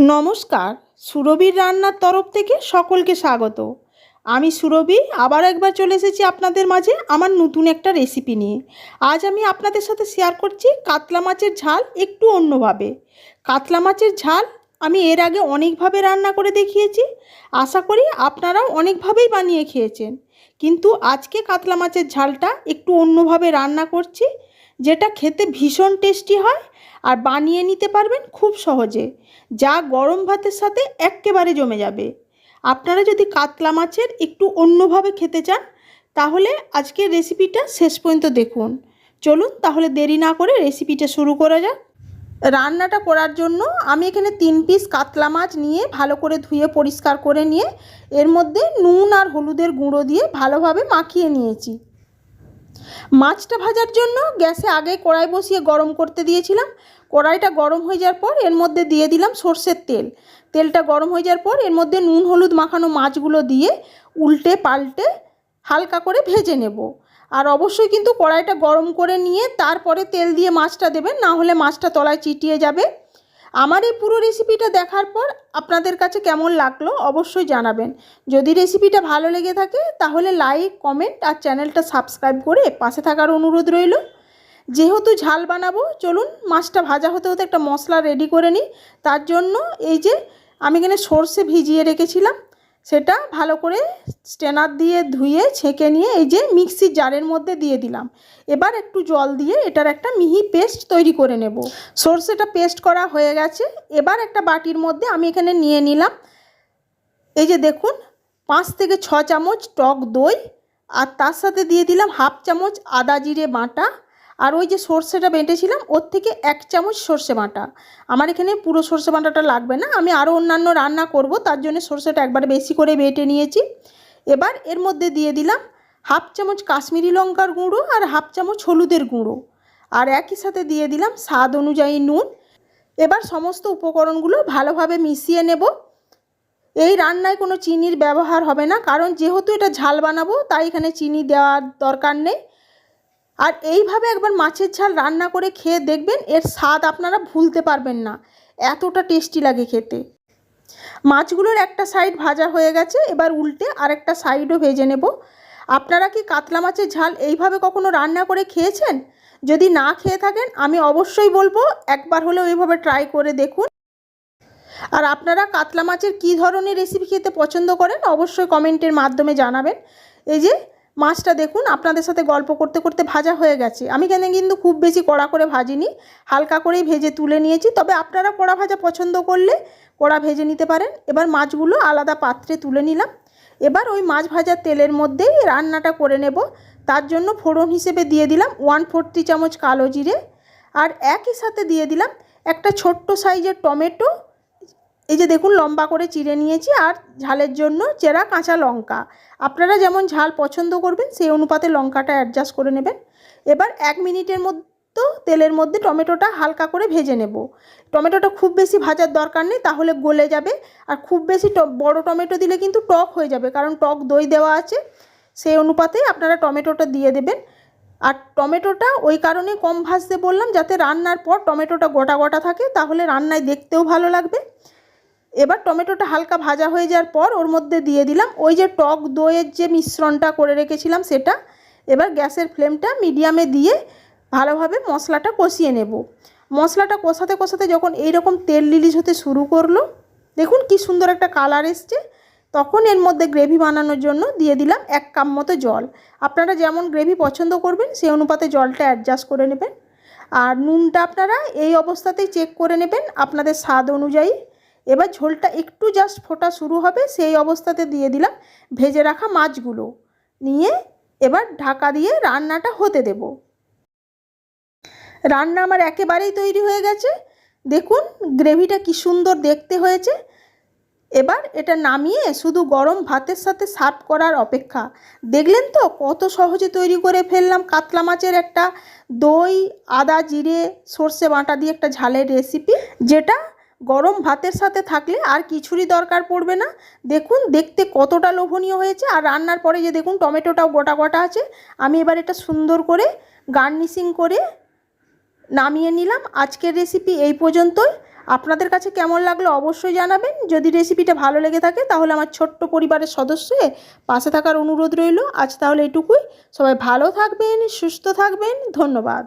নমস্কার, সুরভির রান্নার তরফ থেকে সকলকে স্বাগত। আমি সুরভি আবার একবার চলে এসেছি আপনাদের মাঝে আমার নতুন একটা রেসিপি নিয়ে। আজ আমি আপনাদের সাথে শেয়ার করছি কাতলা মাছের ঝাল একটু অন্যভাবে। কাতলা মাছের ঝাল আমি এর আগে অনেকভাবে রান্না করে দেখিয়েছি, আশা করি আপনারাও অনেকভাবেই বানিয়ে খেয়েছেন। কিন্তু আজকে কাতলা মাছের ঝালটা একটু অন্যভাবে রান্না করছি, যেটা খেতে ভীষণ টেস্টি হয় আর বানিয়ে নিতে পারবেন খুব সহজে, যা গরম ভাতের সাথে এক্কেবারে জমে যাবে। আপনারা যদি কাতলা মাছের একটু অন্যভাবে খেতে চান তাহলে আজকের রেসিপিটা শেষ পর্যন্ত দেখুন। চলুন তাহলে দেরি না করে রেসিপিটা শুরু করা যাক। রান্নাটা করার জন্য আমি এখানে 3 পিস কাতলা মাছ নিয়ে ভালো করে ধুয়ে পরিষ্কার করে নিয়ে এর মধ্যে নুন আর হলুদের গুঁড়ো দিয়ে ভালোভাবে মাখিয়ে নিয়েছি। মাছটা ভাজার জন্য গ্যাসে আগে কড়াই বসিয়ে গরম করতে দিয়েছিলাম। কড়াইটা গরম হয়ে যাওয়ার পর এর মধ্যে দিয়ে দিলাম সর্ষের তেল। তেলটা গরম হয়ে যাওয়ার পর এর মধ্যে নুন হলুদ মাখানো মাছগুলো দিয়ে উল্টে পাল্টে হালকা করে ভেজে নেব। আর অবশ্যই কিন্তু কড়াইটা গরম করে নিয়ে তারপরে তেল দিয়ে মাছটা দেবেন, না হলে মাছটা তলায় চিটিয়ে যাবে। আমার এই পুরো রেসিপিটা দেখার পর আপনাদের কাছে কেমন লাগলো অবশ্যই জানাবেন। যদি রেসিপিটা ভালো লেগে থাকে তাহলে লাইক, কমেন্ট আর চ্যানেলটা সাবস্ক্রাইব করে পাশে থাকার অনুরোধ রইল। যেহেতু ঝাল বানাবো, চলুন মাছটা ভাজা হতে হতে একটা মশলা রেডি করে নিই। তার জন্য এই যে আমি এখানে সর্ষে ভিজিয়ে রেখেছিলাম, সেটা ভালো করে স্ট্রেনার দিয়ে ধুয়ে ছেঁকে নিয়ে এই যে মিক্সির জারের মধ্যে দিয়ে দিলাম। এবার একটু জল দিয়ে এটার একটা মিহি পেস্ট তৈরি করে নেব। সর্ষেটা পেস্ট করা হয়ে গেছে। এবার একটা বাটির মধ্যে আমি এখানে নিয়ে নিলাম, এই যে দেখুন, 5 থেকে 6 চামচ টক দই, আর তার সাথে দিয়ে দিলাম হাফ চামচ আদা জিরে বাটা, আর ওই যে সর্ষেটা বেটেছিলাম ওর থেকে 1 চামচ সর্ষে বাটা। আমার এখানে পুরো সর্ষে বাটাটা লাগবে না, আমি আরও অন্যান্য রান্না করব, তার জন্য সর্ষেটা একবারে বেশি করে বেটে নিয়েছি। এবার এর মধ্যে দিয়ে দিলাম হাফ চামচ কাশ্মীরি লঙ্কার গুঁড়ো আর হাফ চামচ হলুদের গুঁড়ো, আর একই সাথে দিয়ে দিলাম স্বাদ অনুযায়ী নুন। এবার সমস্ত উপকরণগুলো ভালোভাবে মিশিয়ে নেব। এই রান্নায় কোনো চিনির ব্যবহার হবে না, কারণ যেহেতু এটা ঝাল বানাবো তাই এখানে চিনি দেওয়ার দরকার নেই। আর এইভাবে একবার মাছের ঝাল রান্না করে খেয়ে দেখবেন, এর স্বাদ আপনারা ভুলতে পারবেন না, এতটা টেস্টি লাগে খেতে। মাছগুলোর একটা সাইড ভাজা হয়ে গেছে, এবার উল্টে আরেকটা সাইডও ভেজে নেব। আপনারা কি কাতলা মাছের ঝাল এইভাবে কখনো রান্না করে খেয়েছেন? যদি না খেয়ে থাকেন আমি অবশ্যই বলবো একবার হলেও এইভাবে ট্রাই করে দেখুন। আর আপনারা কাতলা মাছের কী ধরনের রেসিপি খেতে পছন্দ করেন অবশ্যই কমেন্টের মাধ্যমে জানাবেন। এই যে মাছটা দেখুন আপনাদের সাথে গল্প করতে করতে ভাজা হয়ে গেছে। আমি এখানে কিন্তু খুব বেশি কড়া করে ভাজিনি, হালকা করেই ভেজে তুলে নিয়েছি। তবে আপনারা কড়া ভাজা পছন্দ করলে কড়া ভেজে নিতে পারেন। এবার মাছগুলো আলাদা পাত্রে তুলে নিলাম। এবার ওই মাছ ভাজার তেলের মধ্যেই রান্নাটা করে নেব। তার জন্য ফোড়ন হিসেবে দিয়ে দিলাম 1/4 চামচ কালো জিরে, আর একই সাথে দিয়ে দিলাম একটা ছোট্ট সাইজের টমেটো, এই যে দেখুন লম্বা করে চিড়ে নিয়েছি, আর ঝালের জন্য চেরা কাঁচা লঙ্কা। আপনারা যেমন ঝাল পছন্দ করবেন সেই অনুপাতে লঙ্কাটা অ্যাডজাস্ট করে নেবেন। এবার 1 মিনিটের মধ্যে তেলের মধ্যে টমেটোটা হালকা করে ভেজে নেব। টমেটোটা খুব বেশি ভাজার দরকার নেই, তাহলে গলে যাবে। আর খুব বেশি বড় টমেটো দিলে কিন্তু টক হয়ে যাবে, কারণ টক দই দেওয়া আছে, সেই অনুপাতে আপনারা টমেটোটা দিয়ে দেবেন। আর টমেটোটা ওই কারণে কম ভাজতে বললাম, যাতে রান্নার পর টমেটোটা গোটা গোটা থাকে, তাহলে রান্নায় দেখতেও ভালো লাগবে। এবার টমেটোটা হালকা ভাজা হয়ে যাওয়ার পর ওর মধ্যে দিয়ে দিলাম ওই যে টক দইয়ের যে মিশ্রণটা করে রেখেছিলাম সেটা। এবার গ্যাসের ফ্লেমটা মিডিয়ামে দিয়ে ভালোভাবে মশলাটা কষিয়ে নেব। মশলাটা কষাতে কষাতে যখন এইরকম তেল রিলিজ হতে শুরু করলো, দেখুন কি সুন্দর একটা কালার এসছে, তখন এর মধ্যে গ্রেভি বানানোর জন্য দিয়ে দিলাম 1 কাপ মতো জল। আপনারা যেমন গ্রেভি পছন্দ করবেন সেই অনুপাতে জলটা অ্যাডজাস্ট করে নেবেন। আর নুনটা আপনারা এই অবস্থাতেই চেক করে নেবেন আপনাদের স্বাদ অনুযায়ী। এবার ঝোলটা একটু জাস্ট ফোটা শুরু হবে, সেই অবস্থাতে দিয়ে দিলাম ভেজে রাখা মাছগুলো নিয়ে এবার ঢাকা দিয়ে রান্নাটা হতে দেব। রান্না আমার একেবারেই তৈরি হয়ে গেছে, দেখুন গ্রেভিটা কি সুন্দর দেখতে হয়েছে। এবার এটা নামিয়ে শুধু গরম ভাতের সাথে সার্ভ করার অপেক্ষা। দেখলেন তো কত সহজে তৈরি করে ফেললাম কাতলা মাছের একটা দই আদা জিরে সর্ষে বাটা দিয়ে একটা ঝালের রেসিপি, যেটা গরম ভাতের সাথে থাকলে আর কিছুরই দরকার পড়বে না। দেখুন দেখতে কতটা লোভনীয় হয়েছে, আর রান্নার পরে যে দেখুন টমেটোটাও গোটা গোটা আছে। আমি এবার এটা সুন্দর করে গার্নিশিং করে নামিয়ে নিলাম। আজকের রেসিপি এই পর্যন্তই। আপনাদের কাছে কেমন লাগলো অবশ্যই জানাবেন। যদি রেসিপিটা ভালো লেগে থাকে তাহলে আমার ছোট্ট পরিবারের সদস্য হয়ে পাশে থাকার অনুরোধ রইল। আজ তাহলে এটুকুই। সবাই ভালো থাকবেন, সুস্থ থাকবেন। ধন্যবাদ।